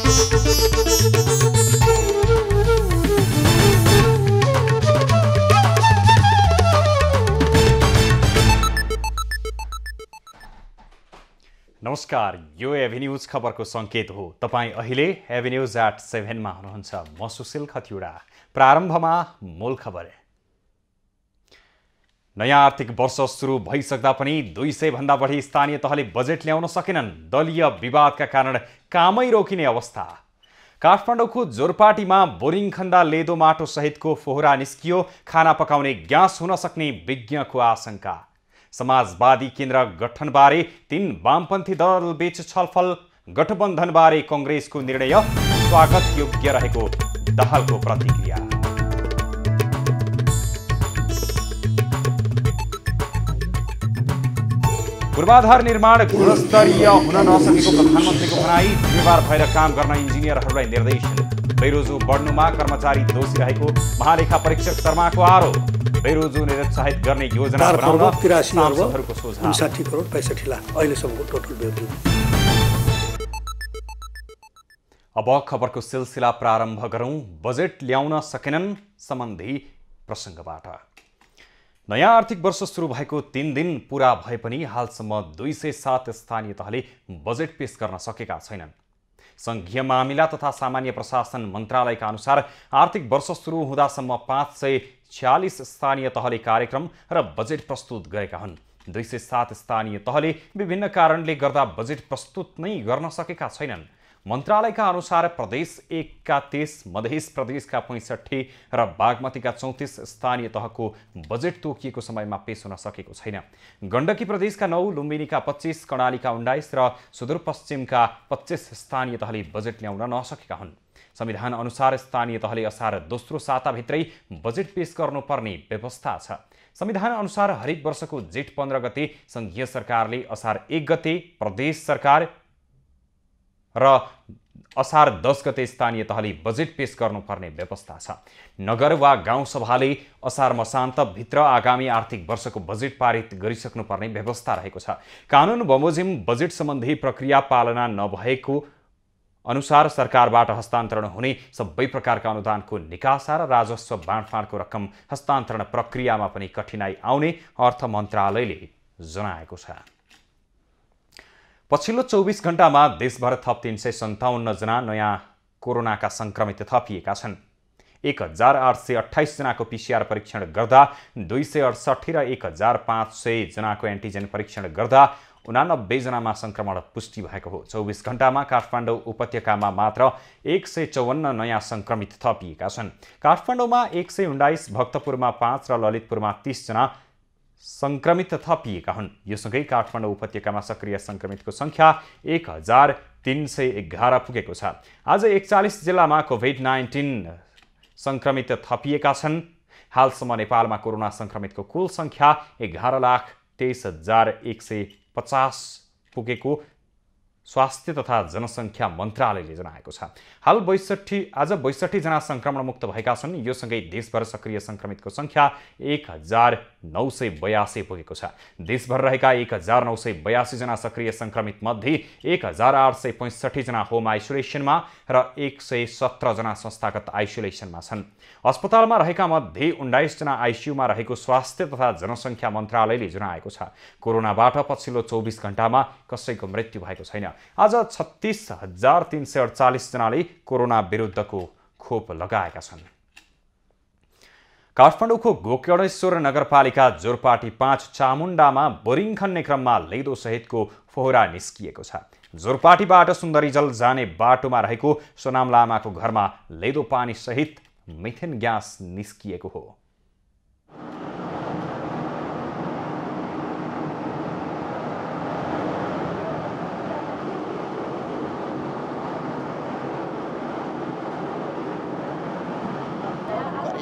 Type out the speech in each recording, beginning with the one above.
नमस्कार, यो एभिन्यूज खबरको संकेत हो। तपाईं अहिले एभिन्यूज@7 मा हुनुहुन्छ। म सुशील खतिवडा। प्रारम्भमा मूल खबर। नयाँ आर्थिक वर्ष सुरु भइसक्दा पनि 200 भन्दा बढी स्थानीय तहले बजेट ल्याउन सकेनन्। दलीय विवादका कारण कामै रोकिने अवस्था। काठमाडौँको जोरपाटीमा बोरिङ खन्दा लेदो माटो सहितको फोहरा निस्कियो। खाना पकाउने ग्यास हुन सक्ने विज्ञको आशंका। समाजवादी केन्द्र गठनबारे 3 वामपन्थी दलबीच छलफल। गठबन्धनबारे कांग्रेसको निर्णय स्वागत योग्य रहेको दाहालको प्रतिक्रिया। पूर्वाधार निर्माण गुणस्तरीय हुन नसकेको प्रधानमन्त्रीको भनाई। जिम्मेवार भएर काम गर्न इन्जिनियरहरूलाई निर्देशन। बेरोजु बढ्नुमा कर्मचारी दोषी रहेको महालेखा परीक्षक शर्माको आरोप। बेरोजु निरुत्साहित गर्ने योजना बनाउन 59 करोड 65 लाख अहिलेसम्मको टोटल बेरोजु। अब खबरको सिलसिला प्रारम्भ गरौं। बजेट ल्याउन सकेनन् सम्बन्धी प्रसङ्गबाट। नयाँ आर्थिक वर्ष सुरु भएको 3 दिन पूरा भए पनि हालसम्म 207 स्थानीय तहले बजेट पेश गर्न सकेका छैनन्। संघीय मामिला तथा सामान्य प्रशासन मन्त्रालयका अनुसार आर्थिक वर्ष सुरु हुँदासम्म 546 स्थानीय तहले कार्यक्रम र बजेट प्रस्तुत गरेका हुन्। 207 स्थानीय तहले विभिन्न कारणले गर्दा बजेट प्रस्तुत नै गर्न सकेका छैनन्। मन्त्रालयका अनुसार प्रदेश 1 का 23, मध्य प्रदेशका 65 र बागमतीका 34 स्थानीय तहको बजेट तोकिएको समयमा पेश हुन सकेको छैन। गण्डकी प्रदेशका 9, लुम्बिनीका 25, कर्णालीका 19 र सुदूरपश्चिमका 25 स्थानीय तहले बजेट ल्याउन नसकेका हुन्। संविधान अनुसार स्थानीय तहले असार दोस्रो साताभित्रै बजेट पेश गर्नुपर्ने व्यवस्था छ। संविधान अनुसार हरेक वर्षको जेठ 15 गते संघीय सरकारले असार 1 गते प्रदेश सरकार र असार 10 गते स्थानीय तहले बजेट पेश गर्नुपर्ने व्यवस्था छ। नगर वा गाउँसभाले असार मसान्तभित्र आगामी आर्थिक वर्षको बजेट पारित गरिसक्नुपर्ने व्यवस्था रहेको छ। कानुन बमोजिम बजेट सम्बन्धी प्रक्रिया पालना नभएको अनुसार सरकारबाट हस्तान्तरण हुने सबै प्रकारका अनुदानको निकासा र राजस्व बाँडफाँडको रकम हस्तान्तरण प्रक्रियामा पनि कठिनाई आउने अर्थ मन्त्रालयले जनाएको छ। पछिल्लो 24 घण्टामा देशभर थप 357 जना नयाँ कोरोनाका संक्रमित थपिएका छन्। 1828 जनाको पीसीआर परीक्षण गर्दा 268 र 1500 जनाको एन्टिजेन परीक्षण गर्दा 89 जनामा संक्रमण पुष्टि भएको हो। 24 घण्टामा काठमाडौँ उपत्यकामा मात्र 154 नयाँ संक्रमित थपिएका छन्। काठमाडौँमा 119, भक्तपुरमा 5 र ललितपुरमा 30 जना संक्रमित थपिएका हुन्। यो सँगै काठमाडौँ उपत्यकामा सक्रिय संक्रमितको संख्या 1311 पुगेको छ। आज 41 जिल्लामा कोभिड-19 संक्रमित थपिएका छन्। हालसम्म नेपालमा कोरोना संक्रमितको कुल संख्या 11,23,150 पुगेको स्वास्थ्य तथा जनसङ्ख्या मन्त्रालयले जनाएको छ। हाल आज 62 जना संक्रमण मुक्त भएका छन्। यो सँगै देशभर सक्रिय संक्रमितको संख्या 1982 पुगेको छ। देशभर रहेका 1982 जना सक्रिय संक्रमित मध्ये 1865 जना होम आइसोलेसनमा र 117 जना संस्थागत आइसोलेसनमा छन्। अस्पतालमा रहेका मध्ये 19 जना आइसियुमा रहेको स्वास्थ्य तथा जनसङ्ख्या मन्त्रालयले जनाएको छ। कोरोनाबाट पछिल्लो 24 घण्टामा कसैको मृत्यु भएको छैन। आज 36,348 जनाले कोरोना विरुद्धको खोप लगाएका छन्। काठमाडौँको गोकर्णेश्वर नगरपालिका जोरपाटी 5 चामुण्डामा बोरिङ खन्ने क्रममा लेदो सहितको फोहरा निस्किएको छ। जोरपाटीबाट सुन्दरीजल जाने बाटोमा रहेको सोनाम लामाको घरमा लेदो पानी सहित मिथेन ग्यास निस्किएको हो।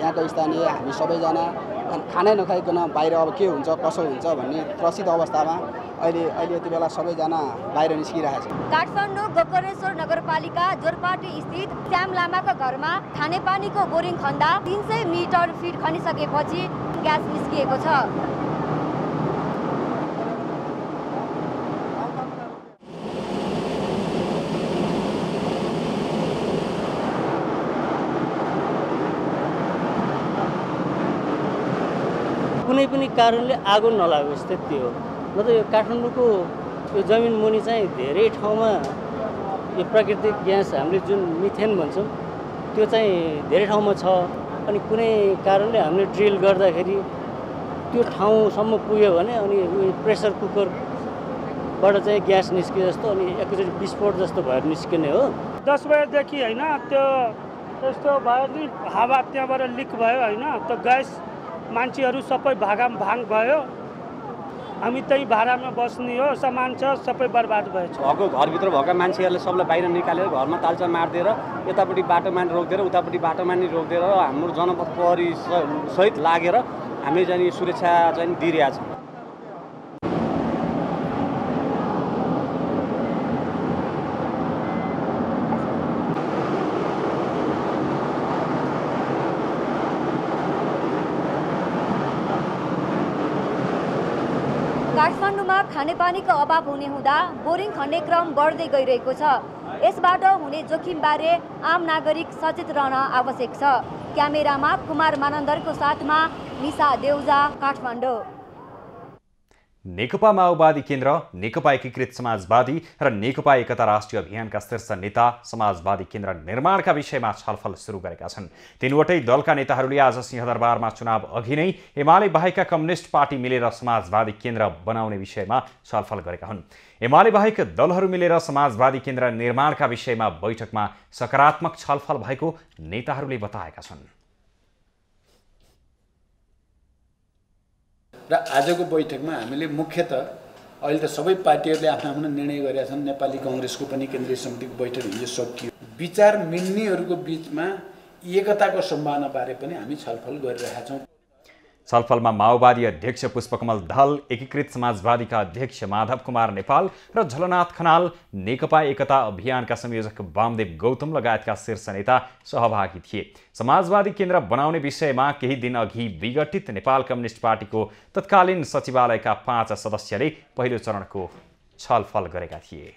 यहाँको स्थानीय हामी सबैजना खानै नखाइकन बाहिर अब के हुन्छ कसो हुन्छ भन्ने त्रसित अवस्थामा अहिले यति बेला सबैजना बाहिर निस्किरहेको छ। काठमाडौँ गोकर्णेश्वर नगरपालिका जोरपाटी स्थित श्याम लामाको घरमा खानेपानीको बोरिङ खन्दा 300 मिटर फिट खनिसकेपछि ग्यास निस्किएको छ। कुनै पनि कारणले आगो नलागोस् त्यति हो। न त यो काठमाडौँको यो जमिन मुनि चाहिँ धेरै ठाउँमा यो प्राकृतिक ग्यास हामीले जुन मिथेन भन्छौँ त्यो चाहिँ धेरै ठाउँमा छ। अनि कुनै कारणले हामीले ड्रिल गर्दाखेरि त्यो ठाउँसम्म पुग्यो भने अनि प्रेसर कुकरबाट चाहिँ ग्यास निस्कियो जस्तो अनि एकैचोटि विस्फोट जस्तो भएर निस्किने हो। 10 बजेदेखि होइन त्यो यस्तो भयो नि हावा त्यहाँबाट लिक भयो होइन, त्यो ग्यास मान्छेहरू सबै भागाम भाङ भयो। हामी त्यही भाडामा बस्ने हो, सामान छ सबै बर्बाद भएछ। भएको घरभित्र भएका मान्छेहरूले सबलाई बाहिर निकालेर घरमा तालचा मारिदिएर यतापट्टि बाटोमा रोकिदिएर उतापट्टि बाटोमा नि रोकिदिएर हाम्रो जनपद प्रहरी सहित लागेर हामी चाहिँ सुरक्षा चाहिँ दिइरहेका छौँ। काठमाडौँमा खानेपानीको अभाव हुने हुँदा बोरिङ खन्ने क्रम बढ्दै गइरहेको छ। यसबाट हुने जोखिमबारे आम नागरिक सचेत रहन आवश्यक छ। क्यामेरामा कुमार मानन्दरको साथमा निशा देउजा, काठमाडौँ। नेकपा माओवादी केन्द्र, नेकपा एकीकृत समाजवादी र नेकपा एकता राष्ट्रिय अभियानका शीर्ष नेता समाजवादी केन्द्र निर्माणका विषयमा छलफल सुरु गरेका छन्। तीनवटै दलका नेताहरूले आज सिंहदरबारमा चुनाव अघि नै एमाले बाहेकका कम्युनिस्ट पार्टी मिलेर समाजवादी केन्द्र बनाउने विषयमा छलफल गरेका हुन्। एमाले बाहेक दलहरू मिलेर समाजवादी केन्द्र निर्माणका विषयमा बैठकमा सकारात्मक छलफल भएको नेताहरूले बताएका छन्। र आजको बैठकमा हामीले मुख्यतः अहिले त सबै पार्टीहरूले आफ्नो निर्णय गरेका छन्। नेपाली कांग्रेसको पनि केन्द्रीय समितिको बैठक हिजो सकियो। विचार मिल्नेहरूको बीचमा एकताको सम्भावनाबारे पनि हामी छलफल गरिरहेका छौँ। छलफलमा माओवादी अध्यक्ष पुष्पकमल दाहाल, एकीकृत समाजवादीका अध्यक्ष माधव कुमार नेपाल र झलनाथ खनाल, नेकपा एकता अभियानका संयोजक वामदेव गौतम लगायतका शीर्ष नेता सहभागी थिए। समाजवादी केन्द्र बनाउने विषयमा केही दिन अघि विघटित नेपाल कम्युनिस्ट पार्टीको तत्कालीन सचिवालयका 5 सदस्यले पहिलो चरणको छलफल गरेका थिए।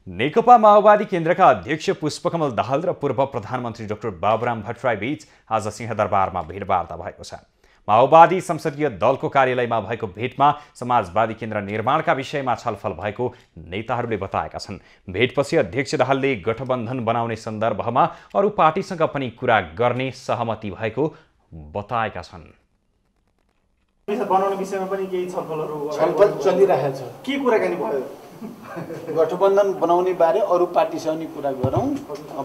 नेकपा माओवादी केन्द्रका अध्यक्ष पुष्पकमल दाहाल र पूर्व प्रधानमन्त्री डाक्टर बाबुराम भट्टराई बीच आज सिंहदरबारमा भेटवार्ता भएको छ। माओवादी संसदीय दलको कार्यालयमा भएको भेटमा समाजवादी केन्द्र निर्माणका विषयमा छलफल भएको नेताहरूले बताएका छन्। भेटपछि अध्यक्ष दाहालले गठबन्धन बनाउने सन्दर्भमा अरू पार्टीसँग पनि कुरा गर्ने सहमति भएको बताएका छन्। बनाउने विषयमा पनि केही छलफल चलिरहेको छ। के कुराकानी भयो? गठबन्धन बनाउने बारे अरू पार्टीसँग नि कुरा गरौँ।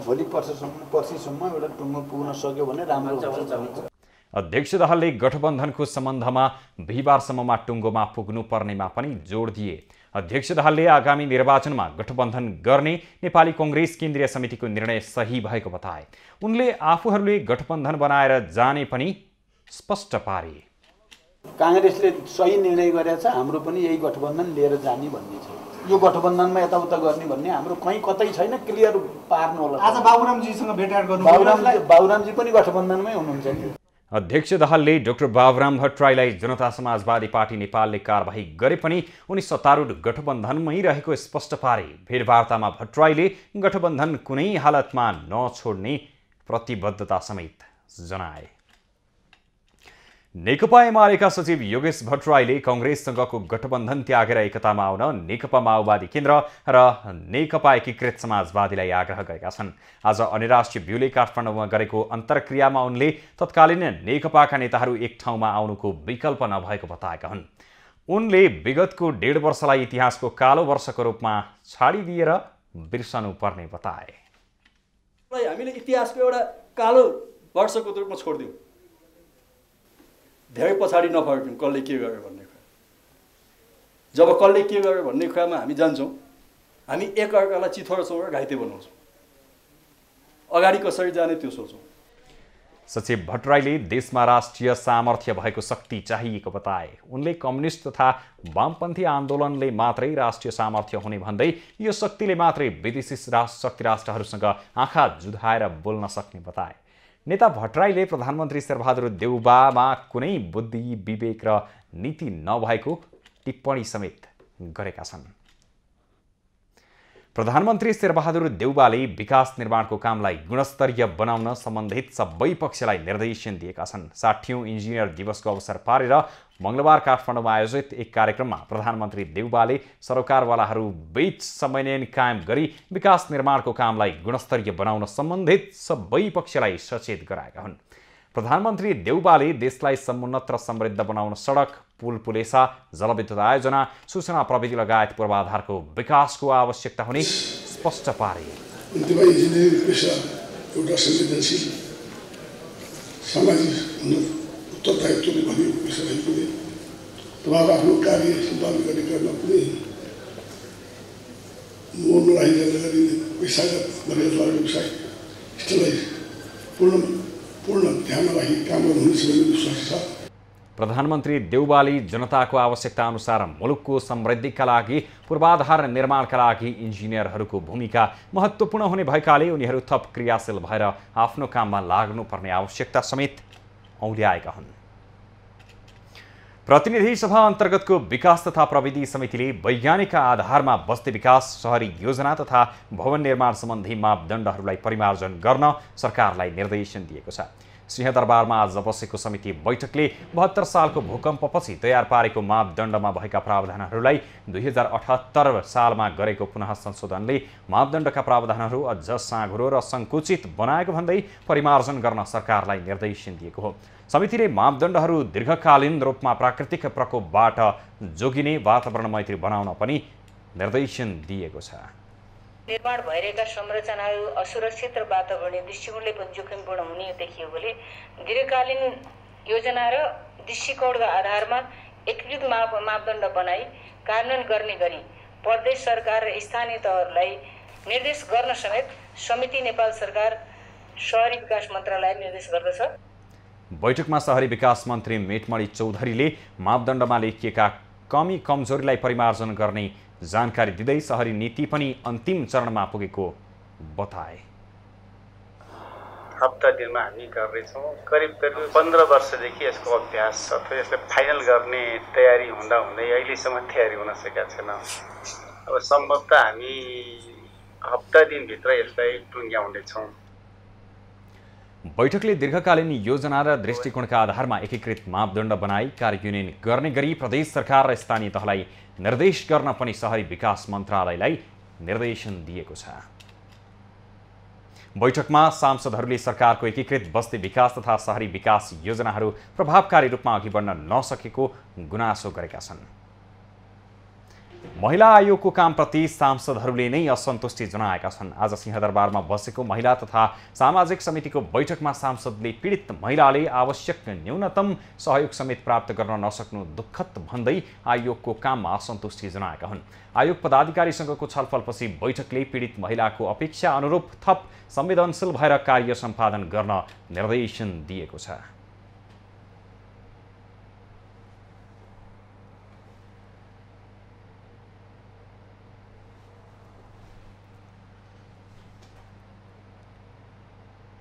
भोलि पर्सिसम्म एउटा टुङ्गो पुग्न सक्यो भने राम्रो हुन्छ। अध्यक्ष दाहालले गठबन्धनको सम्बन्धमा बिहिबारसम्ममा टुङ्गोमा पुग्नु पर्नेमा पनि जोड दिए। अध्यक्ष दाहालले आगामी निर्वाचनमा गठबन्धन गर्ने नेपाली कांग्रेस केन्द्रीय समितिको निर्णय सही भएको बताए। उनले आफूहरूले गठबन्धन बनाएर जाने पनि स्पष्ट पारे। कांग्रेसले सही निर्णय गरेको छ, हाम्रो पनि यही गठबन्धन लिएर जाने भन्ने छ। यो गठबन्धनमा यताउता गर्ने भन्ने हाम्रो कहीँ कतै छैन, क्लियर पार्नु होला। आज बाबुरामजीसँग भेटघाट गर्नु, बाबुरामजी पनि गठबन्धनमै हुनुहुन्छ। अध्यक्ष दाहालले डाक्टर बाबुराम भट्टराईलाई जनता समाजवादी पार्टी नेपालले कारबाही गरे पनि उनी सत्तारूढ गठबन्धनमै रहेको स्पष्ट पारे। भेटवार्तामा भट्टराईले गठबन्धन कुनै हालतमा नछोड्ने प्रतिबद्धता समेत जनाए। नेकपा एमालेका सचिव योगेश भट्टराईले कांग्रेससँगको गठबन्धन त्यागेर एकतामा आउन नेकपा माओवादी केन्द्र र नेकपा एकीकृत समाजवादीलाई आग्रह गरेका छन्। आज अनिराष्ट्रिय ब्यूले काठमाडौँमा गरेको अन्तर्क्रियामा उनले तत्कालीन नेकपाका नेताहरू एक ठाउँमा आउनुको विकल्प नभएको बताएका हुन्। उनले विगतको 1.5 वर्षलाई इतिहासको कालो वर्षको रूपमा छाडिदिएर बिर्सनु पर्ने बताए। हामीले इतिहासको एउटा कालो वर्षको रूपमा छोडिदियौँ। धेरै पछाडि नफर्क्यौँ कसले के गर्यो भन्ने कुरा। जब कसले के गर्यो भन्ने कुरामा हामी जान्छौँ, हामी एकअर्कालाई चिथोर्छौँ र घाइते बनाउँछौँ। अगाडि कसरी जाने त्यो सोचौँ। सचिव भट्टराईले देशमा राष्ट्रिय सामर्थ्य भएको शक्ति चाहिएको बताए। उनले कम्युनिस्ट तथा वामपन्थी आन्दोलनले मात्रै राष्ट्रिय सामर्थ्य हुने भन्दै यो शक्तिले मात्रै विदेशी शक्ति राष्ट्रहरूसँग आँखा जुधाएर बोल्न सक्ने बताए। नेता भट्टराईले प्रधानमन्त्री शेरबहादुर देउबामा कुनै बुद्धि, विवेक र नीति नभएको टिप्पणी समेत गरेका छन्। प्रधानमन्त्री शेरबहादुर देउवाले विकास निर्माणको कामलाई गुणस्तरीय बनाउन सम्बन्धित सबै पक्षलाई निर्देशन दिएका छन्। 60औं इन्जिनियर दिवसको अवसर पारेर मंगलबार काठमाडौँमा आयोजित एक कार्यक्रममा प्रधानमन्त्री देउवाले सरोकारवालाहरू बीच समन्वय कायम गरी विकास निर्माणको कामलाई गुणस्तरीय बनाउन सम्बन्धित सबै पक्षलाई सचेत गराएका हुन्। प्रधानमन्त्री देउवाले देशलाई समुन्नत र समृद्ध बनाउन सडक, पुल पुलेसा, जलविद्युत आयोजना, सूचना प्रविधि लगायत पूर्वाधारको विकासको आवश्यकता हुने स्पष्ट पारे। इन्जिनियरिङ पेसा एउटा संवेदनशील सामाजिक उत्तरदायित्वले भरिएको पेसा रहेकोले तपाईँ आफ्नो कार्य सम्पादन गर्ने क्रममा कुनै मोह नराखिकन गरिने पेसागत गरेर व्यवसाय स्थललाई पूर्ण ध्यान राखी काम गर्नुहुनेछ भन्ने विश्वास छ। प्रधानमन्त्री देउवाले जनताको आवश्यकता अनुसार मुलुकको समृद्धिका लागि पूर्वाधार निर्माणका लागि इन्जिनियरहरूको भूमिका महत्त्वपूर्ण हुने भएकाले उनीहरू थप क्रियाशील भएर आफ्नो काममा लाग्नुपर्ने आवश्यकता समेत औल्याएका हुन्। प्रतिनिधि सभा अन्तर्गतको विकास तथा प्रविधि समितिले वैज्ञानिक आधारमा बस्ती विकास, शहरी योजना तथा भवन निर्माण सम्बन्धी मापदण्डहरूलाई परिमार्जन गर्न सरकारलाई निर्देशन दिएको छ। सिंहदरबारमा आज बसेको समिति बैठकले 72 सालको भूकम्पपछि तयार पारेको मापदण्डमा भएका प्रावधानहरूलाई 2078 सालमा गरेको पुनः संशोधनले मापदण्डका प्रावधानहरू अझ साँघुरो र सङ्कुचित बनाएको भन्दै परिमार्जन गर्न सरकारलाई निर्देशन दिएको हो। समितिले मापदण्डहरू दीर्घकालीन रूपमा प्राकृतिक प्रकोपबाट जोगिने वातावरण मैत्री बनाउन पनि निर्देशन दिएको छ। निर्माण भइरहेका संरचनाहरू असुरक्षित र वातावरणीय दृष्टिकोणले पनि जोखिमपूर्ण हुने देखिएकोले दीर्घकालीन योजना र दृष्टिकोणका आधारमा एकीकृत मापदण्ड बनाई कार्यान्वयन गर्ने गरी प्रदेश सरकार र स्थानीय तहहरूलाई निर्देश गर्न समेत समिति नेपाल सरकार शहरी विकास मन्त्रालयलाई निर्देश गर्दछ। बैठकमा शहरी विकास मन्त्री मेटमणि चौधरीले मापदण्डमा लेखिएका कमी कमजोरीलाई परिमार्जन गर्ने जानकारी दिँदै शहरी नीति पनि अन्तिम चरणमा पुगेको बताए। हप्ता दिनमा हामी गर्दैछौँ। करिब 15 वर्षदेखि यसको अभ्यास छ। यसलाई फाइनल गर्ने तयारी हुँदा हुँदै अहिलेसम्म तयारी हुन सकेका छैन। अब सम्भवतः हामी हप्ता दिनभित्र यसलाई टुङ्ग्याउँदैछौँ। बैठकले दीर्घकालीन योजना र दृष्टिकोणका आधारमा एकीकृत मापदण्ड बनाई कार्यान्वयन गर्ने गरी प्रदेश सरकार र स्थानीय तहलाई निर्देश गर्न पनि शहरी विकास मन्त्रालयलाई निर्देशन दिएको छ। बैठकमा सांसदहरूले सरकारको एकीकृत बस्ती विकास तथा शहरी विकास योजनाहरू प्रभावकारी रूपमा अघि बढ्न नसकेको गुनासो गरेका छन्। महिला आयोगको कामप्रति सांसदहरूले नै असन्तुष्टि जनाएका छन्। आज सिंहदरबारमा बसेको महिला तथा सामाजिक समितिको बैठकमा सांसदले पीडित महिलाले आवश्यक न्यूनतम सहयोग समेत प्राप्त गर्न नसक्नु दुःखद भन्दै आयोगको काममा असन्तुष्टि जनाएका हुन्। आयोग पदाधिकारीसँगको छलफलपछि बैठकले पीडित महिलाको अपेक्षा अनुरूप थप संवेदनशील भएर कार्य सम्पादन गर्न निर्देशन दिएको छ।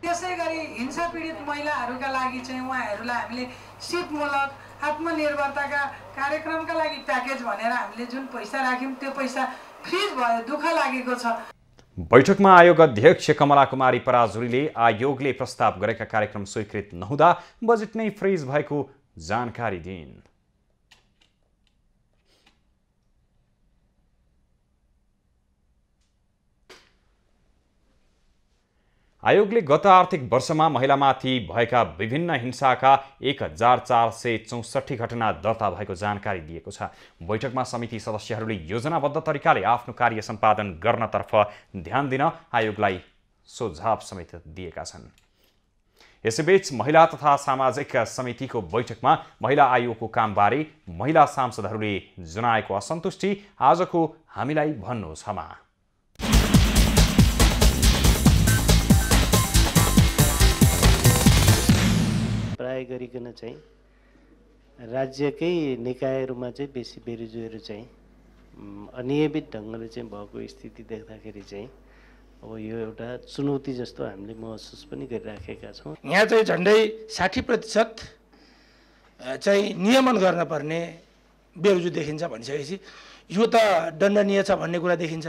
त्यसै गरी हिंसा पीडित महिलाहरूका लागि चाहिँ उहाँहरूलाई हामीले सिपमूलक आत्मनिर्भरताका कार्यक्रमका लागि प्याकेज भनेर हामीले जुन पैसा राख्यौँ त्यो पैसा फ्रिज भयो, दुःख लागेको छ। बैठकमा आयोग अध्यक्ष कमला कुमारी पराजुलीले आयोगले प्रस्ताव गरेका कार्यक्रम स्वीकृत नहुँदा बजेट नै फ्रिज भएको जानकारी दिइन्। आयोगले गत आर्थिक वर्षमा महिलामाथि भएका विभिन्न हिंसाका 1464 घटना दर्ता भएको जानकारी दिएको छ। बैठकमा समिति सदस्यहरूले योजनाबद्ध तरिकाले आफ्नो कार्य सम्पादन गर्नतर्फ ध्यान दिन आयोगलाई सुझाव समेत दिएका छन्। यसैबीच महिला तथा सामाजिक समितिको बैठकमा महिला आयोगको कामबारे महिला सांसदहरूले जनाएको असन्तुष्टि आजको हामीलाई भन्नुहोस् हमा। प्राय गरिकन चाहिँ राज्यकै निकायहरूमा चाहिँ बेसी बेरोजगारीहरू चाहिँ अनियमित ढङ्गले चाहिँ भएको स्थिति देख्दाखेरि चाहिँ अब यो एउटा चुनौती जस्तो हामीले महसुस पनि गरिराखेका छौँ। यहाँ चाहिँ झन्डै 60% चाहिँ नियमन गर्न पर्ने बेरोजगारी देखिन्छ भनिसकेपछि यो त दण्डनीय छ भन्ने कुरा देखिन्छ।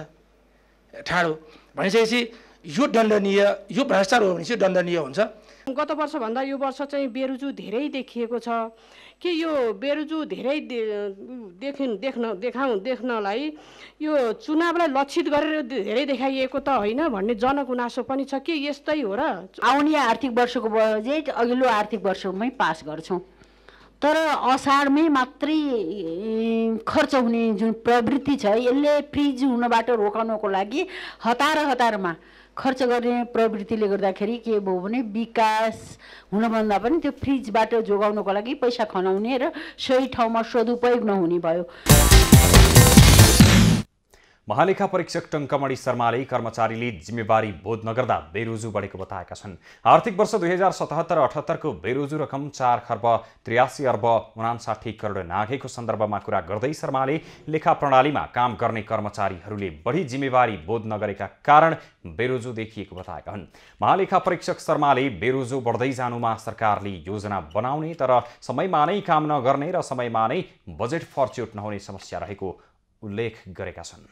ठाडो भनिसकेपछि यो दण्डनीय, यो भ्रष्टाचार हो भने चाहिँ दण्डनीय हुन्छ। गत वर्षभन्दा यो वर्ष चाहिँ बेरोजु धेरै देखिएको छ कि यो बेरोजु धेरै देख्नलाई यो चुनावलाई लक्षित गरेर धेरै देखाइएको त होइन भन्ने जनगुनासो पनि छ कि यस्तै हो र? आउने आर्थिक वर्षको बजेट अघिल्लो आर्थिक वर्षमै पास गर्छौँ, तर असाढमै मात्रै खर्च हुने जुन प्रवृत्ति छ यसले फ्रिज हुनबाट रोकाउनको लागि हतारमा खर्च गर्ने प्रवृत्तिले गर्दाखेरि के भयो भने विकास हुनभन्दा पनि त्यो फ्रिजबाट जोगाउनको लागि पैसा खनाउने र सही ठाउँमा सदुपयोग नहुने भयो। महालेखा परीक्षक टङ्कमणि शर्माले कर्मचारीले जिम्मेवारी बोध नगर्दा बेरोजु बढेको बताएका छन्। आर्थिक वर्ष 2077-78 को बेरोजु रकम 4,83,59,00,000 नाघेको सन्दर्भमा कुरा गर्दै शर्माले लेखा प्रणालीमा काम गर्ने कर्मचारीहरूले बढी जिम्मेवारी बोध नगरेका कारण बेरोजु देखिएको बताएका हुन्। महालेखा परीक्षक शर्माले बेरोजु बढ्दै जानुमा सरकारले योजना बनाउने तर समयमा नै काम नगर्ने र समयमा नै बजेट फर्च्युट नहुने समस्या रहेको उल्लेख गरेका छन्।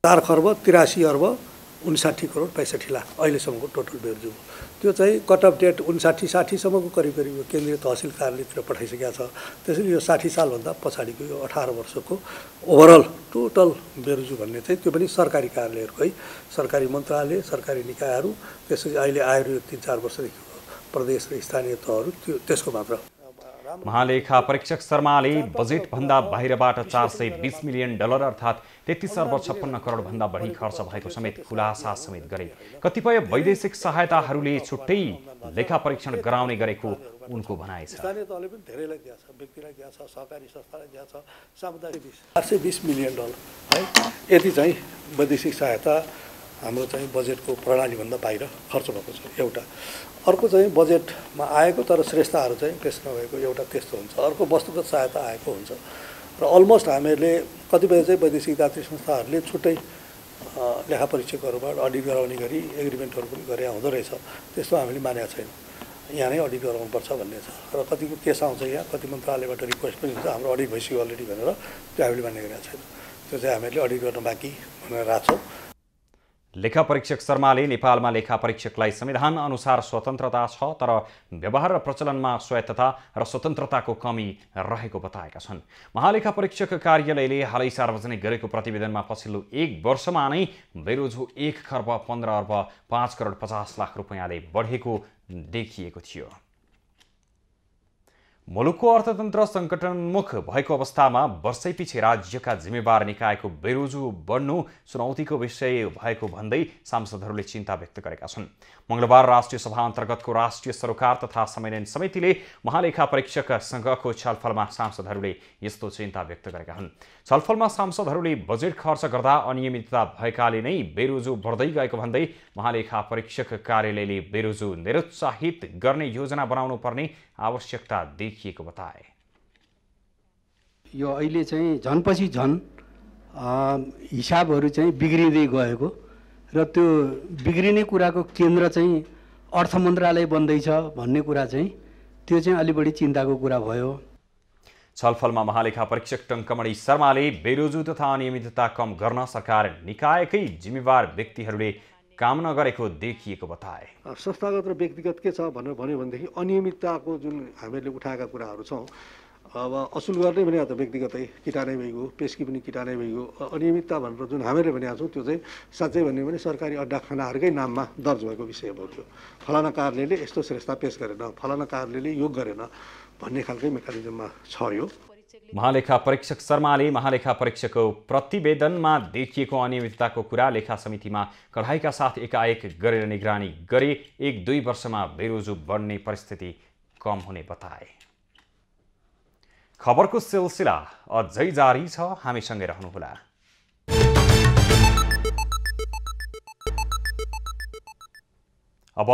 4,83,59,65,00,000 अहिलेसम्मको टोटल बेरोजु त्यो चाहिँ कट अफ डेट 59-60 सम्मको करिब केन्द्रीय तहसिल कार्यालयतिर पठाइसकेका छ। त्यसैले यो 60 सालभन्दा पछाडिको यो 18 वर्षको ओभरअल टोटल बेरोजु भन्ने चाहिँ त्यो पनि सरकारी कार्यालयहरूकै सरकारी मन्त्रालय सरकारी निकायहरू त्यसपछि अहिले आएर यो 3-4 वर्षदेखि प्रदेश र स्थानीय तहहरू त्यसको मात्र। महालेखा परीक्षक शर्माले बजेट भन्दा बाहिरबाट $420 मिलियन अर्थात् 33,56 करोड भन्दा बढी खर्च भएको समेत खुलासा समेत गरे। कतिपय वैदेशिक सहायताहरूले छुट्टै लेखा परीक्षण गराउने गरेको उनको भनाइ छ। स्थानीय तहले पनि धेरैलाई दिएको छ, व्यक्तिलाई दिएको छ, सहकारी संस्थालाई दिएको छ, सामुदायिक $420 मिलियन है। यति चाहिँ वैदेशिक सहायता हाम्रो चाहिँ बजेटको प्रणालीभन्दा बाहिर खर्च भएको छ एउटा। अर्को चाहिँ बजेटमा आएको तर श्रेष्ठताहरू चाहिँ पेश नभएको एउटा त्यस्तो हुन्छ। अर्को वस्तुगत सहायता आएको हुन्छ र अलमोस्ट हामीहरूले कतिपय चाहिँ वैदेशिक दात्री संस्थाहरूले छुट्टै लेखा परीक्षकहरूबाट अडिट गराउने गरी एग्रिमेन्टहरू पनि गरे हुँदो रहेछ। त्यस्तो हामीले मानेका छैन, यहाँ नै अडिट गराउनुपर्छ भन्ने छ र कतिको केस आउँछ यहाँ, कति मन्त्रालयबाट रिक्वेस्ट पनि हुन्छ हाम्रो अडिट भइसक्यो अलरेडी भनेर, त्यो हामीले मान्ने गरेका छैन। त्यो चाहिँ हामीहरूले अडिट गर्न बाँकी भनेर राख्छौँ। लेखा परीक्षक शर्माले नेपालमा लेखा परीक्षकलाई संविधान अनुसार स्वतन्त्रता छ तर व्यवहार र प्रचलनमा स्वायत्तता र स्वतन्त्रताको कमी रहेको बताएका छन्। महालेखा परीक्षक कार्यालयले हालै सार्वजनिक गरेको प्रतिवेदनमा पछिल्लो 1 वर्षमा नै बेरोजु 1,15,05,50,00,000 रुपैयाँले बढेको देखिएको थियो। मुलुकको अर्थतन्त्र सङ्कटोन्मुख भएको अवस्थामा वर्षैपछि राज्यका जिम्मेवार निकायको बेरोजु बढ्नु चुनौतीको विषय भएको भन्दै सांसदहरूले चिन्ता व्यक्त गरेका छन्। मंगलबार राष्ट्रिय सभा अन्तर्गतको राष्ट्रिय सरोकार तथा संविधान समितिले महालेखा परीक्षक संघको छलफलमा सांसदहरूले यस्तो चिन्ता व्यक्त गरेका हुन्। छलफलमा सांसदहरूले बजेट खर्च गर्दा अनियमितता भएकाले नै बेरोजु बढ्दै गएको भन्दै महालेखा परीक्षक कार्यालयले बेरोजु निरुत्साहित गर्ने योजना बनाउनु पर्ने आवश्यकता देखिएको बताए। यो अहिले चाहिँ झनपछि झन हिसाबहरू चाहिँ बिग्रिँदै गएको र त्यो बिग्रिने कुराको केन्द्र चाहिँ अर्थ मन्त्रालय बन्दैछ भन्ने कुरा चाहिँ त्यो चाहिँ अलि बढी चिन्ताको कुरा भयो। छलफलमा महालेखा परीक्षक टङ्कमणि शर्माले बेरोजु तथा अनियमितता कम गर्न सरकार निकायकै जिम्मेवार व्यक्तिहरूले काम नगरेको देखिएको बताए। संस्थागत र व्यक्तिगत के छ भनेर भन्यो भनेदेखि अनियमितताको जुन हामीले उठाएका कुराहरू छौँ, अब असुल गर्ने भने त व्यक्तिगतै किटानै भइगयो, पेस्की पनि किटानै भइगयो। अनियमितता भनेर जुन हामीले भनेका छौँ त्यो चाहिँ साँच्चै भन्यो भने सरकारी अड्डा खानाहरूकै नाममा दर्ज भएको विषय भयो। फलाना कार्यालयले यस्तो श्रेष्ठता पेश गरेन, फलाना कार्यालयले यो गरेन भन्ने खालकै मेकानिजममा छ यो। महालेखा परीक्षक शर्माले महालेखा परीक्षकको प्रतिवेदनमा देखिएको अनियमितताको कुरा लेखा समितिमा कडाइका साथ एकाएक गरेर निगरानी गरे 1-2 वर्षमा बेरोजु बढ्ने परिस्थिति कम हुने बताए। खबरको सिलसिला अझै जारी छ, हामीसँगै रहनुहोला। अब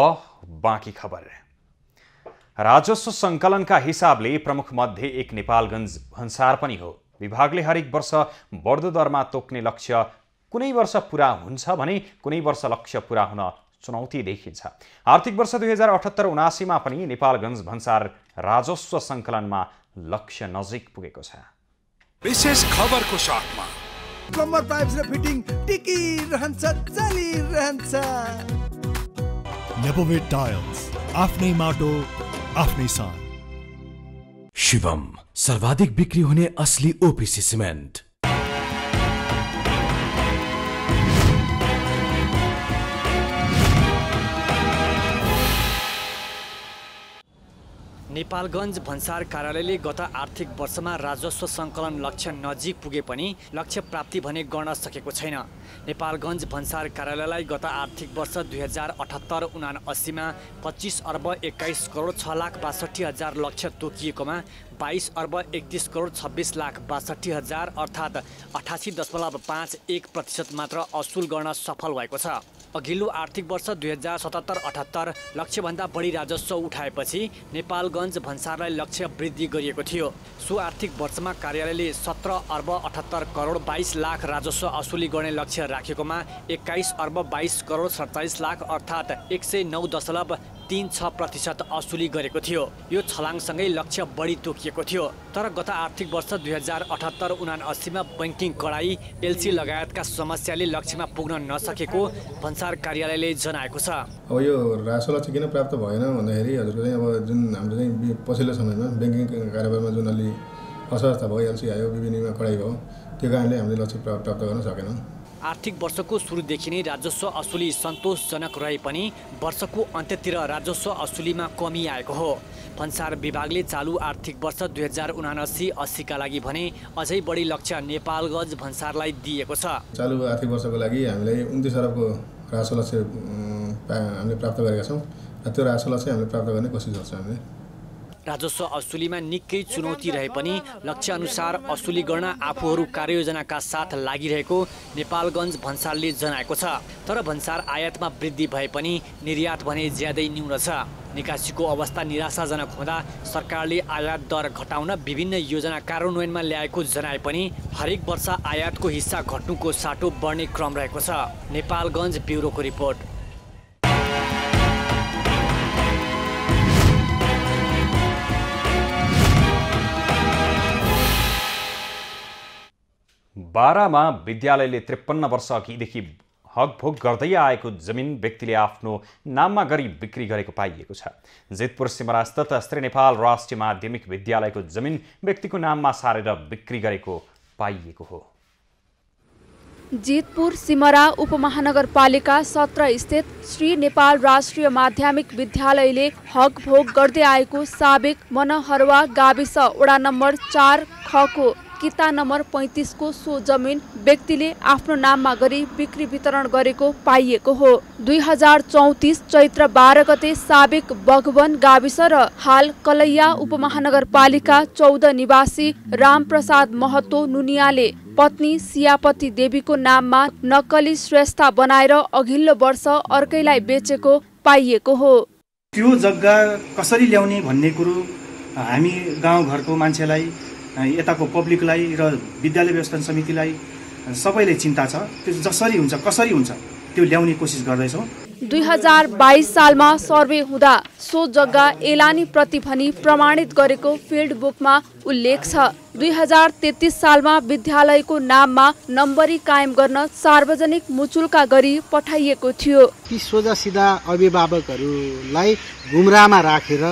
बाँकी खबर। राजस्व सङ्कलनका हिसाबले प्रमुख मध्ये एक नेपालगञ्ज भन्सार पनि हो। विभागले हरेक वर्ष बढ्दो दरमा तोक्ने लक्ष्य कुनै वर्ष पुरा हुन्छ भने कुनै वर्ष लक्ष्य पुरा हुन चुनौती देखिन्छ। आर्थिक वर्ष 2078-79 मा पनि नेपालगञ्ज भन्सार राजस्व सङ्कलनमा लक्ष्य नजिक पुगेको छ। विशेष खबरको साथमा प्लम्बर पाइप्स र फिटिङ टिकिरहन्छ, चलिरहन्छ। नेपोवेट टाइल्स, आफ्नै माटो आफ्नै सान। शिवम, सर्वाधिक बिक्री हुने असली ओपीसी सिमेन्ट। नेपालगञ्ज भन्सार कार्यालयले गत आर्थिक वर्षमा राजस्व सङ्कलन लक्ष्य नजिक पुगे पनि लक्ष्य प्राप्ति भने गर्न सकेको छैन। नेपालगञ्ज भन्सार कार्यालयलाई गत आर्थिक वर्ष 2078-79 25 अर्ब 21 करोड 6,62,000 लक्ष्य तोकिएकोमा 22 अर्ब 31 करोड 26,62,000 अर्थात् 88.51% मात्र असुल गर्न सफल भएको छ। अघिल्लो आर्थिक वर्ष 2077-78 लक्ष्यभन्दा बढी राजस्व उठाएपछि नेपालगञ्ज भन्सारलाई लक्ष्य वृद्धि गरिएको थियो। सो आर्थिक वर्षमा कार्यालयले 17 अर्ब 78 करोड 22 लाख राजस्व असुली गर्ने लक्ष्य राखेकोमा 21 अर्ब 22 करोड 47 लाख अर्थात् 109.36% असुली गरेको थियो। यो छलाङसँगै लक्ष्य बढी तोकिएको थियो। तर गत आर्थिक वर्ष 2078-79 बैंकिङ कडाई, एलसी लगायतका समस्याले लक्ष्यमा पुग्न नसकेको भन्सार कार्यालयले जनाएको छ। अब यो राजस्व लक्ष्य किन प्राप्त भएन भन्दाखेरि हजुरको चाहिँ अब जुन हाम्रो चाहिँ पछिल्लो समयमा बैंकिङ कारोबारमा जुन अलि असवस्था भयो, एलसी आयो, विभिन्नमा कडाई भयो, त्यो कारणले हामीले लक्ष्य प्राप्त गर्न सकेनौँ। आर्थिक वर्षको सुरुदेखि नै राजस्व असुली सन्तोषजनक रहे पनि वर्षको अन्त्यतिर राजस्व असुलीमा कमी आएको हो। भन्सार विभागले चालु आर्थिक वर्ष 2079-80 का लागि भने अझै बढी लक्ष्य नेपालगञ्ज भन्सारलाई दिएको छ। चालु आर्थिक वर्षको लागि हामीलाई 29 अरबको राजस्व लक्ष्य हामीले प्राप्त गरेका छौँ र त्यो राजस्व लक्ष्य हामीले प्राप्त गर्ने कोसिस गर्छौँ। हामीले राजस्व असुलीमा निकै चुनौती रहे पनि लक्ष्य अनुसार असुली गर्न आफूहरू कार्ययोजनाका साथ लागिरहेको नेपालगञ्ज भन्सारले जनाएको छ। तर भन्सार आयातमा वृद्धि भए पनि निर्यात भने ज्यादै न्यून छ। निकासीको अवस्था निराशाजनक हुँदा सरकारले आयात दर घटाउन विभिन्न योजना कार्यान्वयनमा ल्याएको जनाए पनि हरेक वर्ष आयातको हिस्सा घट्नुको साटो बढ्ने क्रम रहेको छ। नेपालगञ्ज ब्युरोको रिपोर्ट। बारामा विद्यालयले 53 वर्ष अघिदेखि हकभोग गर्दै आएको जमिन व्यक्तिले आफ्नो नाममा गरी बिक्री गरेको पाइएको छ। जेतपुर सिमरास्थित श्री नेपाल राष्ट्रिय माध्यमिक विद्यालयको जमिन व्यक्तिको नाममा सारेर बिक्री गरेको पाइएको हो। जेतपुर सिमरा उपमहानगरपालिका 17 स्थित श्री नेपाल राष्ट्रिय माध्यमिक विद्यालयले हकभोग गर्दै आएको साबिक मनहरवा गाविस वडा नम्बर 4 खको किता नम्बर 35 को सो जमिन व्यक्तिले आफ्नो नाममा गरी बिक्री वितरण गरेको पाइएको हो। 2034 चैत्र 12 गते साबिक बगवन गाविस र हाल कलैया उपमहानगरपालिका 14 निवासी रामप्रसाद महतो नुनियाले पत्नी सियापति देवीको नाममा नक्कली श्रेष्ठता बनाएर अघिल्लो वर्ष अर्कैलाई बेचेको पाइएको हो। त्यो जग्गा कसरी ल्याउने भन्ने कुरो हामी गाउँघरको मान्छेलाई, यताको पब्लिकलाई र विद्यालय व्यवस्थापन समितिलाई सबैले चिन्ता छ। त्यो जसरी हुन्छ कसरी हुन्छ त्यो ल्याउने कोसिस गर्दैछौँ। 2022 सालमा सर्वे हुँदा सो जग्गा एलानी प्रति भनी प्रमाणित गरेको फिल्ड बुकमा उल्लेख छ। 2033 सालमा विद्यालयको नाममा नम्बरी कायम गर्न सार्वजनिक मुचुल्का गरी पठाइएको थियो। ती सोझा सिधा अभिभावकहरूलाई गुमराहमा राखेर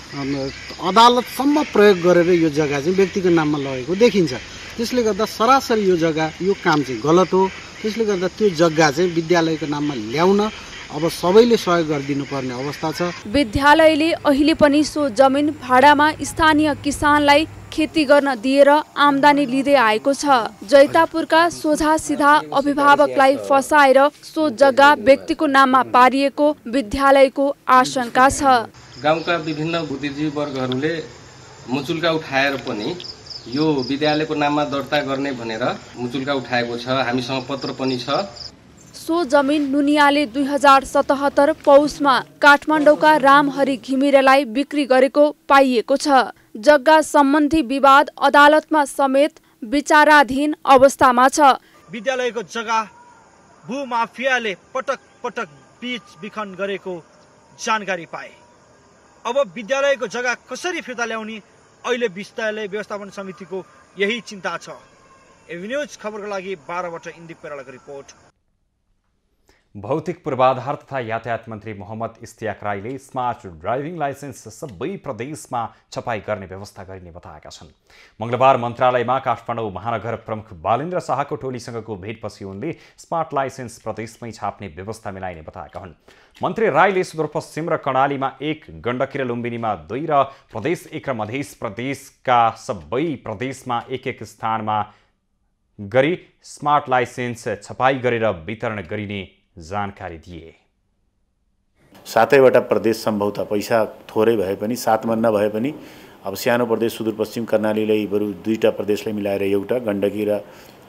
अदालतसम्म प्रयोग गरेर यो जग्गा चाहिँ व्यक्तिको नाममा लगेको देखिन्छ। त्यसले गर्दा सरासरी यो जग्गा यो काम चाहिँ गलत हो। त्यसले गर्दा त्यो जग्गा चाहिँ विद्यालयको नाममा ल्याउन अब सबैले सहयोग गरिदिनु पर्ने अवस्था छ। विद्यालयले अहिले पनि सो जमिन भाडामा स्थानीय किसानलाई खेती गर्न दिएर आम्दानी लिँदै आएको छ। जैतापुरका सोझा सिधा अभिभावकलाई फसाएर सो जग्गा व्यक्तिको नाममा पारिएको विद्यालयको आशंका छ। गाउँका विभिन्न बुद्धिजीवी वर्गहरूले मुचुल्का उठाएर पनि यो विद्यालयको नाममा दर्ता गर्ने भनेर मुचुल्का उठाएको छ। हामीसँग पत्र पनि छ। सो जमिन नुनियाले 2077 पौषमा काठमाडौँका रामहरि घिमिरेलाई बिक्री गरेको पाइएको छ। जग्गा सम्बन्धी विवाद अदालतमा समेत विचाराधीन अवस्थामा छ। विद्यालयको जग्गा भूमाफियाले पटक पटक बीच बिखन गरेको जानकारी पाए। अब विद्यालयको जग्गा कसरी फिर्ता ल्याउने अहिले विद्यालय व्यवस्थापन समितिको यही चिन्ता छ। एभिन्यूज खबरको लागि 12बाट इन्दिप पेरालाको रिपोर्ट। भौतिक पूर्वाधार तथा यातायात मन्त्री मोहम्मद इस्तियाक राईले स्मार्ट ड्राइभिङ लाइसेन्स सबै प्रदेशमा छपाई गर्ने व्यवस्था गरिने बताएका छन्। मंगलबार मन्त्रालयमा काठमाडौँ महानगर प्रमुख बालेन्द्र शाहको टोलीसँगको भेटपछि उनले स्मार्ट लाइसेन्स प्रदेशमै छाप्ने व्यवस्था मिलाइने बताएका हुन्। मन्त्री राईले सुदूरपश्चिम र कर्णालीमा 1, गण्डकी र लुम्बिनीमा 2 र प्रदेश 1 र मधेस प्रदेशका सबै प्रदेशमा 1 स्थानमा गरी स्मार्ट लाइसेन्स छपाई गरेर वितरण गरिने जानकारी दिए। 7वटा प्रदेश सम्भवतः पैसा थोरै भए पनि 7 मन नभए पनि अब सानो प्रदेश सुदूरपश्चिम कर्णालीलाई बरु 2टा प्रदेशलाई मिलाएर एउटा, गण्डकी र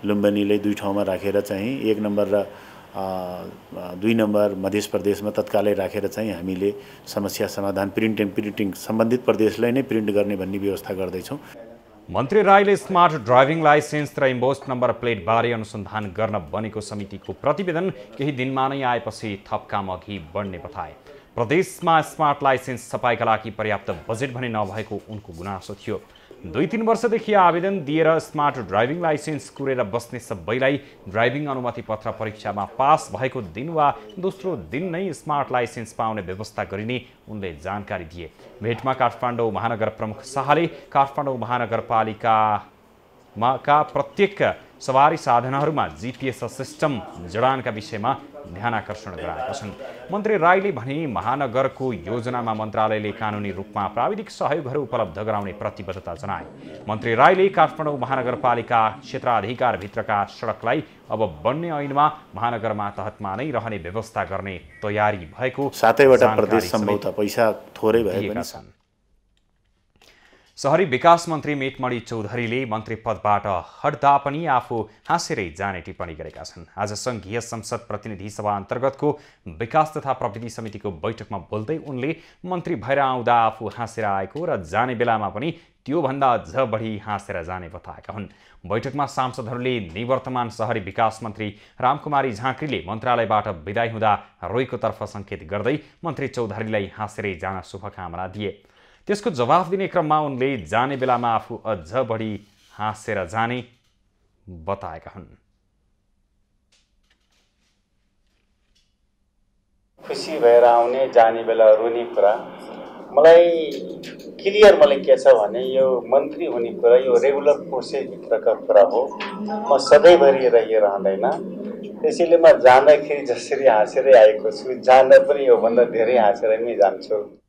लुम्बिनीलाई 2 ठाउँमा राखेर चाहिँ 1 नम्बर र 2 नम्बर मध्य प्रदेशमा तत्कालै राखेर चाहिँ हामीले समस्या समाधान प्रिन्टिङ सम्बन्धित प्रदेशलाई नै प्रिन्ट गर्ने भन्ने व्यवस्था गर्दैछौँ। मन्त्री राईले स्मार्ट ड्राइभिङ लाइसेन्स र इम्बोस्ड नम्बर प्लेट बारे अनुसन्धान गर्न बनेको समितिको प्रतिवेदन केही दिनमा नै आएपछि थप काम अघि बढ्ने बताए। प्रदेशमा स्मार्ट लाइसेन्स छपाईका लागि पर्याप्त बजेट भने नभएको उनको गुनासो थियो। 2-3 वर्षदेखि आवेदन दिएर स्मार्ट ड्राइभिङ लाइसेन्स कुरेर बस्ने सबैलाई ड्राइभिङ अनुमति पत्र परीक्षामा पास भएको दिन वा दोस्रो दिन नै स्मार्ट लाइसेन्स पाउने व्यवस्था गरिने उनले जानकारी दिए। भेटमा काठमाडौँ महानगर प्रमुख शाहले काठमाडौँ महानगरपालिकामा प्रत्येक सवारी साधनहरूमा GPS सिस्टम जडानका विषयमा ध्यानाकर्षण गराएका छन्। मन्त्री राईले भने महानगरको योजनामा मन्त्रालयले कानुनी रूपमा प्राविधिक सहयोगहरू उपलब्ध गराउने प्रतिबद्धता जनाए। मन्त्री राईले काठमाडौँ महानगरपालिका क्षेत्राधिकारभित्रका सडकलाई अब बन्ने ऐनमा महानगर मातहतमा नै रहने व्यवस्था गर्ने तयारी भएको 7वटा प्रदेश सम्भवतः पैसा थोरै भए पनि छन्। शहरी विकास मन्त्री मेटमणि चौधरीले मन्त्री पदबाट हट्दा पनि आफू हाँसेरै जाने टिप्पणी गरेका छन्। आज संघीय संसद प्रतिनिधि सभा अन्तर्गतको विकास तथा प्रविधि समितिको बैठकमा बोल्दै उनले मन्त्री भएर आउँदा आफू हाँसेर आएको र जाने बेलामा पनि त्योभन्दा अझ बढी हाँसेर जाने बताएका हुन्। बैठकमा सांसदहरूले निवर्तमान शहरी विकास मन्त्री रामकुमारी झाँक्रीले मन्त्रालयबाट विदाई हुँदा रोएको तर्फ सङ्केत गर्दै मन्त्री चौधरीलाई हाँसेरै जान शुभकामना दिए। त्यसको जवाफ दिने क्रममा उनले जाने बेलामा आफू अझ बढी हाँसेर जाने बताएका हुन्। खुसी भएर आउने जाने बेला रुने कुरा मलाई के छ भने यो मन्त्री हुने कुरा यो रेगुलर प्रोसेसभित्रका कुरा हो। म सधैँभरि रहिरहँदैन, त्यसैले म जाँदाखेरि जसरी हाँसेरै आएको छु जाँदा पनि योभन्दा धेरै हाँसेर नै जान्छु।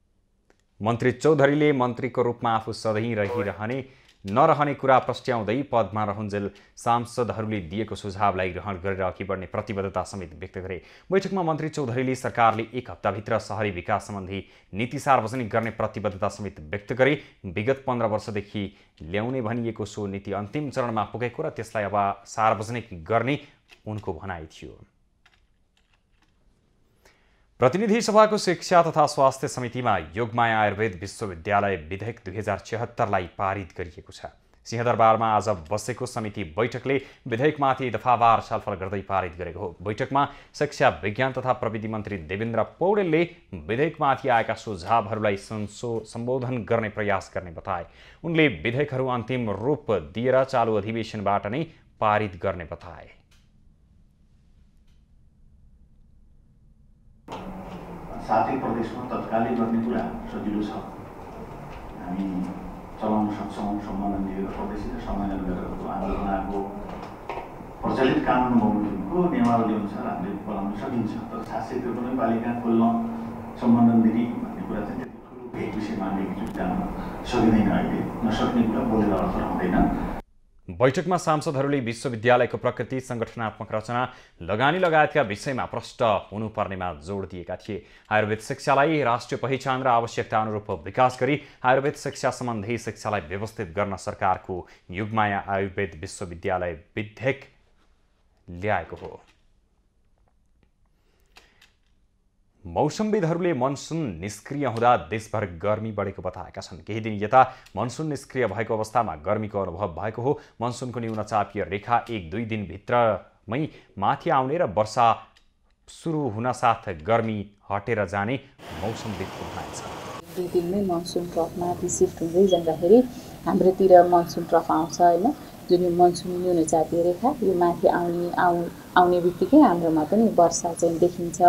मन्त्री चौधरीले मन्त्रीको रूपमा आफू सधैँ रहिरहने नरहने कुरा प्रस्ट्याउँदै पदमा रहुन्जेल सांसदहरूले दिएको सुझावलाई ग्रहण गरेर अघि बढ्ने प्रतिबद्धता समेत व्यक्त गरे। बैठकमा मन्त्री चौधरीले सरकारले 1 हप्ताभित्र शहरी विकास सम्बन्धी नीति सार्वजनिक गर्ने प्रतिबद्धता समेत व्यक्त गरे। विगत 15 वर्षदेखि ल्याउने भनिएको सो नीति अन्तिम चरणमा पुगेको र त्यसलाई अब सार्वजनिक गर्ने उनको भनाइ थियो। प्रतिनिधि सभाको शिक्षा तथा स्वास्थ्य समितिमा योगमाया आयुर्वेद विश्वविद्यालय विधेयक 2076लाई पारित गरिएको छ। सिंहदरबारमा आज बसेको समिति बैठकले विधेयकमाथि दफावार छलफल गर्दै पारित गरेको हो। बैठकमा शिक्षा विज्ञान तथा प्रविधि मन्त्री देवेन्द्र पौडेलले विधेयकमाथि आएका सुझावहरूलाई सम्बोधन गर्ने प्रयास गर्ने बताए। उनले विधेयकहरू अन्तिम रूप दिएर चालु अधिवेशनबाट नै पारित गर्ने बताए। साथै प्रदेशमा तत्कालै गर्ने कुरा सजिलो छ, हामी चलाउन सक्छौँ। सम्बन्धन दिएर प्रदेशले सम्मेलन गरेर आन्दोलनको प्रचलित कानुन बमोजिमको नियमावली अनुसार हामीले चलाउन सकिन्छ। तर खासै त्यो कुनै पालिका खोल्न सम्बन्धन दिने भन्ने कुरा चाहिँ त्यति ठुलो भेट विषयमा हामी जान सकिँदैन, अहिले नसक्ने कुरा बोलेर अर्थ रहँदैन। बैठकमा सांसदहरूले विश्वविद्यालयको प्रकृति, संगठनात्मक रचना, लगानी लगायतका विषयमा प्रष्ट हुनुपर्नेमा जोड दिएका थिए। आयुर्वेद शिक्षालाई राष्ट्रिय पहिचान र आवश्यकता अनुरूप विकास गरी आयुर्वेद शिक्षा सम्बन्धी शिक्षालाई व्यवस्थित गर्न सरकारको योगमाया आयुर्वेद विश्वविद्यालय विधेयक ल्याएको हो। मौसमविदहरूले मनसुन निष्क्रिय हुँदा देशभर गर्मी बढेको बताएका छन्। केही दिन यता मनसुन निष्क्रिय भएको अवस्थामा गर्मीको अनुभव भएको हो। मनसुनको न्यूनचापीय रेखा 1-2 दिनभित्रमै माथि आउने र वर्षा सुरु हुन साथ गर्मी हटेर जाने मौसमविदको भनाइ छ। दुई दिनमै मनसुन ट्रफमाथि सिफ्ट हुँदै जाँदाखेरि हाम्रोतिर मनसुन ट्रफ आउँछ होइन, जुन यो मनसुन न्यूनचापीय रेखा यो माथि आउने बित्तिकै हाम्रोमा पनि वर्षा चाहिँ देखिन्छ।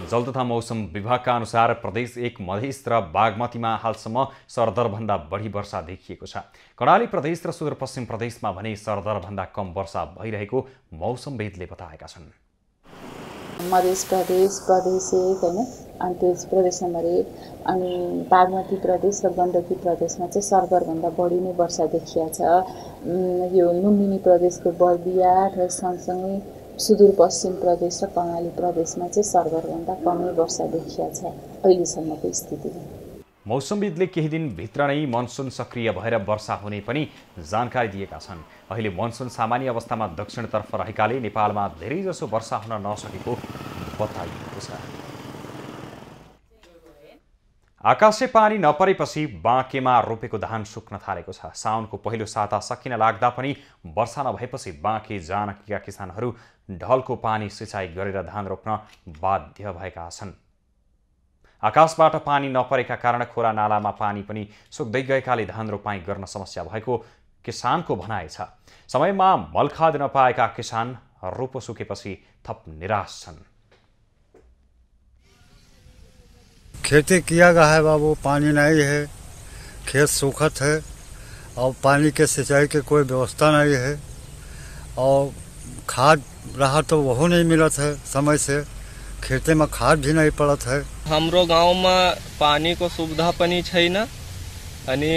जल तथा मौसम विभागका अनुसार प्रदेश 1 मधेस र बागमतीमा हालसम्म सरदरभन्दा बढी वर्षा देखिएको छ। कर्णाली प्रदेश र सुदूरपश्चिम प्रदेशमा भने सरदरभन्दा कम वर्षा भइरहेको मौसमविदले बताएका छन्। मधेस प्रदेश, प्रदेश 1 होइन, अनि त्यस प्रदेश नम्बर 1 अनि बागमती प्रदेश र गण्डकी प्रदेशमा चाहिँ सरदरभन्दा बढी नै वर्षा देखिया छ। यो लुम्बिनी प्रदेशको बर्दियाट र सँगसँगै सुदूरपश्चिम प्रदेश र कर्णाली प्रदेशमा चाहिँ सरदरभन्दा कमै वर्षा देखिया छ अहिलेसम्मको स्थितिमा। मौसमविदले केही दिनभित्र नै मनसुन सक्रिय भएर वर्षा हुने पनि जानकारी दिएका छन्। अहिले मनसुन सामान्य अवस्थामा दक्षिणतर्फ रहेकाले नेपालमा धेरैजसो वर्षा हुन नसकेको बताइएको छ। आकाशे पानी नपरेपछि बाँकेमा रोपेको धान सुक्न थालेको छ। साउनको पहिलो साता सकिन लाग्दा पनि वर्षा नभएपछि बाँके जानकीका किसानहरू ढलको पानी सिँचाइ गरेर धान रोप्न बाध्य भएका छन्। आकाशबाट पानी नपरेका कारण खोला नालामा पानी पनि सुक्दै गएकाले धान रोपाई गर्न समस्या भएको किसानको भनाइ छ। समयमा मलखाद नपाएका किसान रोपो सुकेपछि थप निराश छन्। खेती किया गया है बाबू, पानी नहीं है, खेत सूखत है और पानी के सिंचाई के कोई व्यवस्था नहीं है और खाद रहा तो वो नहीं मिलत है समय से, खेते में खाद भी नहीं पड़त है। हाम्रो गाउँमा पानीको सुविधा पनि छैन अनि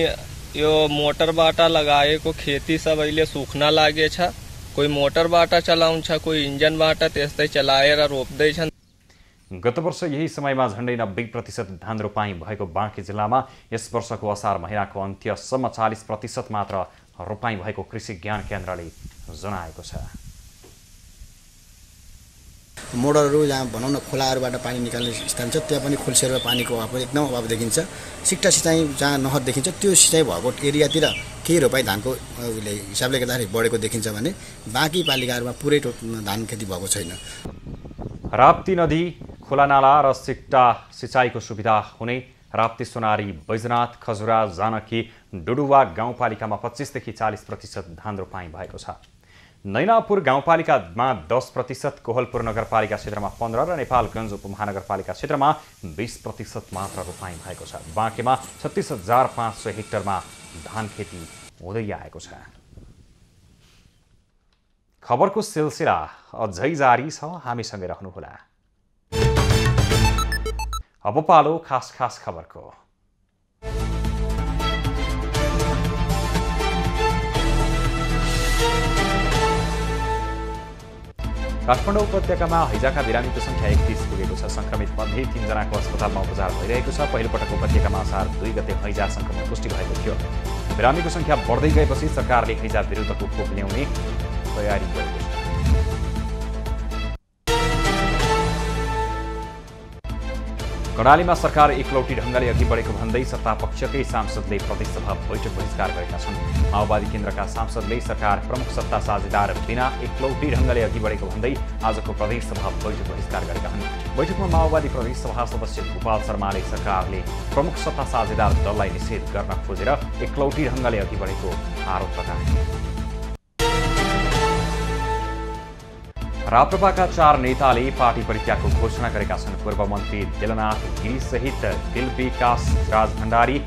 यो मोटरबाट लगाएको खेती सब अहिले सुक्न लागेछ। कोही मोटरबाट चलाउँछ, कोही इन्जनबाट त्यस्तै चलाएर रोप्दैछन्। गत वर्ष यही समयमा झण्डै 90% धान रोपाई भएको बाँके जिल्लामा यस वर्षको असार महिनाको अन्त्यसम्म 40% मात्र रोपाई भएको कृषि ज्ञान केन्द्रले जनाएको छ। मोडरहरू जहाँ भनौँ न खोलाहरूबाट पानी निकाल्ने स्थान छ त्यहाँ पनि खोल्सेर पानीको अभाव एकदम अभाव देखिन्छ। सिक्टा सिँचाइ जहाँ नहर देखिन्छ त्यो सिँचाइ भएको एरियातिर केही रोपाई धानको हिसाबले गर्दाखेरि बढेको देखिन्छ भने बाँकी पालिकाहरूमा पुरै धान खेती भएको छैन। राप्ती नदी, खोलानाला र सिक्टा सिँचाइको सुविधा हुने राप्ती, सोनारी, बैजनाथ, खजुरा, जानकी, डुडुवा गाउँपालिकामा 25 देखि 40% धान रोपाई भएको छ। नैनापुर गाउँपालिकामा 10%, कोहलपुर नगरपालिका क्षेत्रमा 15% र नेपालगञ्ज उपमहानगरपालिका क्षेत्रमा 20% मात्र रोपाई भएको छ। बाँकेमा 36,500 हेक्टरमा धान खेती हुँदै आएको छ। खबरको सिलसिला अझै जारी छ, हामीसँगै रहनुहोला। अब पालो खास खबरको। काठमाडौँ उपत्यकामा हैजाका बिरामीको संख्या 31 पुगेको छ। संक्रमित मध्ये 3 जनाको अस्पतालमा उपचार भइरहेको छ। पहिलोपटक उपत्यकामा असार 2 गते हैजा संक्रमण पुष्टि भएको थियो। बिरामीको संख्या बढ्दै गएपछि सरकारले हैजा विरुद्धको खोप ल्याउने तयारी गरेको छ। कर्णालीमा सरकार एकलौटी ढङ्गले अघि बढेको भन्दै सत्तापक्षकै सांसदले प्रदेशसभा बैठक बहिष्कार गरेका छन्। माओवादी केन्द्रका सांसदले सरकार प्रमुख सत्ता साझेदार बिना एकलौटी ढङ्गले अघि बढेको भन्दै आजको प्रदेशसभा बैठक बहिष्कार गरेका हुन्। बैठकमा माओवादी प्रदेशसभा सदस्य गोपाल शर्माले सरकारले प्रमुख सत्ता साझेदार दललाई निषेध गर्न खोजेर एकलौटी ढङ्गले अघि बढेको आरोप लगाए। राप्रपाका 4 नेताले पार्टी परित्यागको घोषणा गरेका छन्। पूर्व मन्त्री दिलनाथ गिरी सहित दिल विकास राज भण्डारी,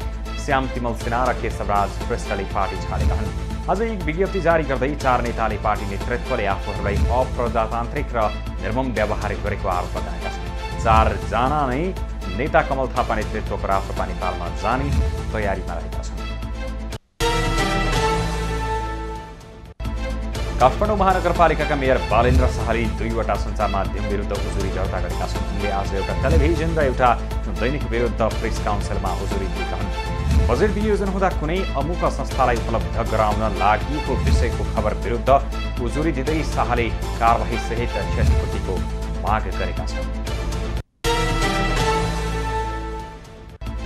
श्याम तिमल सिन्हा र केशवराज श्रेष्ठले पार्टी छाडेका हुन्। आज एक विज्ञप्ति जारी गर्दै 4 नेताले पार्टी नेतृत्वले आफूहरूलाई अप्रजातान्त्रिक र निर्मम व्यवहार गरेको आरोप लगाएका छन्। 4 जना नै नेता कमल थापा नेतृत्वको राप्रपा नेपालमा जाने तयारीमा रहेका छन्। काठमाडौँ महानगरपालिकाका मेयर बालेन्द्र शाहले 2वटा सञ्चार माध्यम विरुद्ध उजुरी दर्ता गरेका छन्। उनले आज एउटा टेलिभिजन र एउटा दैनिक विरुद्ध प्रेस काउन्सिलमा उजुरी दिएका हुन्। बजेट वियोजन हुँदा कुनै अमुक संस्थालाई उपलब्ध गराउन लागेको विषयको खबर विरुद्ध उजुरी दिँदै शाहले कारबाही सहित क्षतिपूर्तिको माग गरेका छन्।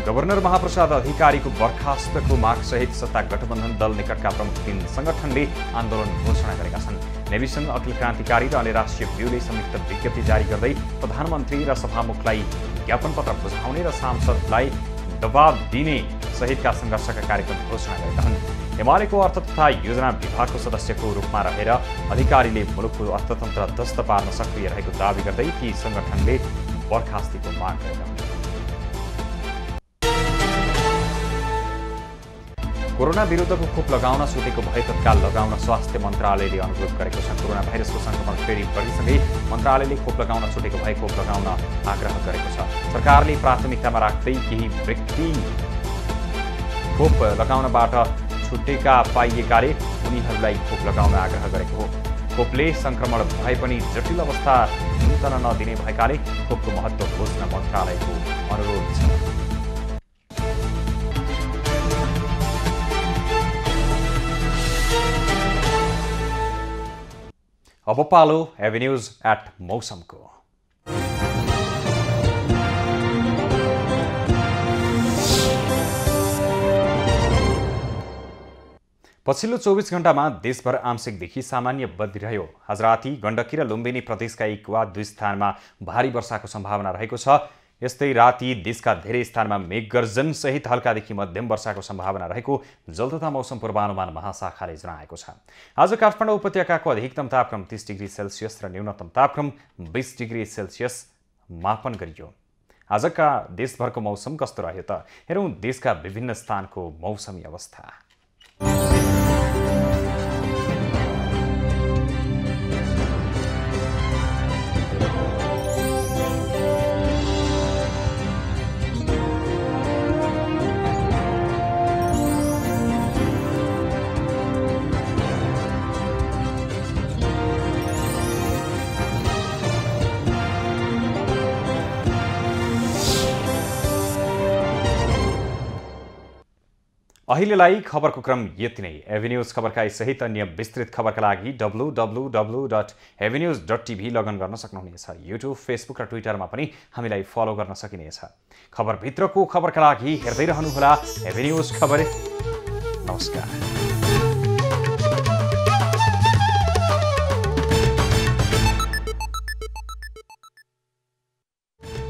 गभर्नर महाप्रसाद अधिकारीको बर्खास्तको मागसहित सत्ता गठबन्धन दल निकटका प्रमुख 3 संगठनले आन्दोलन घोषणा गरेका छन्। नेविसङ, अखिल क्रान्तिकारी र अन्य राष्ट्रिय व्यूले संयुक्त विज्ञप्ति जारी गर्दै प्रधानमन्त्री र सभामुखलाई ज्ञापन पत्र बुझाउने र सांसदलाई दबाब दिने सहितका सङ्घर्षका कार्यक्रम घोषणा गरेका हुन्। एमालेको अर्थ तथा योजना विभागको सदस्यको रूपमा रहेर अधिकारीले मुलुकको अर्थतन्त्र ध्वस्त पार्न सक्रिय रहेको दावी गर्दै ती सङ्गठनले बर्खास्तीको माग गरेका हुन्। कोरोना विरुद्धको खोप लगाउन छुटेको भए तत्काल लगाउन स्वास्थ्य मन्त्रालयले अनुरोध गरेको छ। कोरोना भाइरसको संक्रमण फेरि बढिसँगै मन्त्रालयले खोप लगाउन छुटेको भए खोप लगाउन आग्रह गरेको छ। सरकारले प्राथमिकतामा राख्दै केही व्यक्ति खोप लगाउनबाट छुटेका पाइएकाले उनीहरूलाई खोप लगाउन आग्रह गरेको हो। खोपले संक्रमण भए पनि जटिल अवस्था न्यूनतम नदिने भएकाले खोपको महत्त्व बुझ्न मन्त्रालयको अनुरोध छ। अब पालो एभेन्यूज एट मौसमको। पछिल्लो 24 घण्टामा देशभर आंशिकदेखि सामान्य बदलिरह्यो। आज राति गण्डकी र लुम्बिनी प्रदेशका एक वा दुई स्थानमा भारी वर्षाको सम्भावना रहेको छ। यस्तै राति देशका धेरै स्थानमा मेघगर्जन सहित हल्कादेखि मध्यम वर्षाको सम्भावना रहेको जल तथा मौसम पूर्वानुमान महाशाखाले जनाएको छ। आज काठमाडौँ उपत्यकाको अधिकतम तापक्रम 30 डिग्री सेल्सियस र न्यूनतम तापक्रम 20 डिग्री सेल्सियस मापन गरियो। आजका देशभरको मौसम कस्तो रह्यो त हेरौँ देशका विभिन्न स्थानको मौसमी अवस्था। अहिलेलाई खबरको क्रम यति नै। एभेन्यूज खबरका सहित अन्य विस्तृत खबरका लागि www.avenews.tv लगइन गर्न सक्नुहुनेछ। युट्युब, फेसबुक र ट्विटरमा पनि हामीलाई फलो गर्न सकिनेछ। खबरभित्रको खबरका लागि हेर्दै रहनुहोला एभेन्यूज खबर। नमस्कार।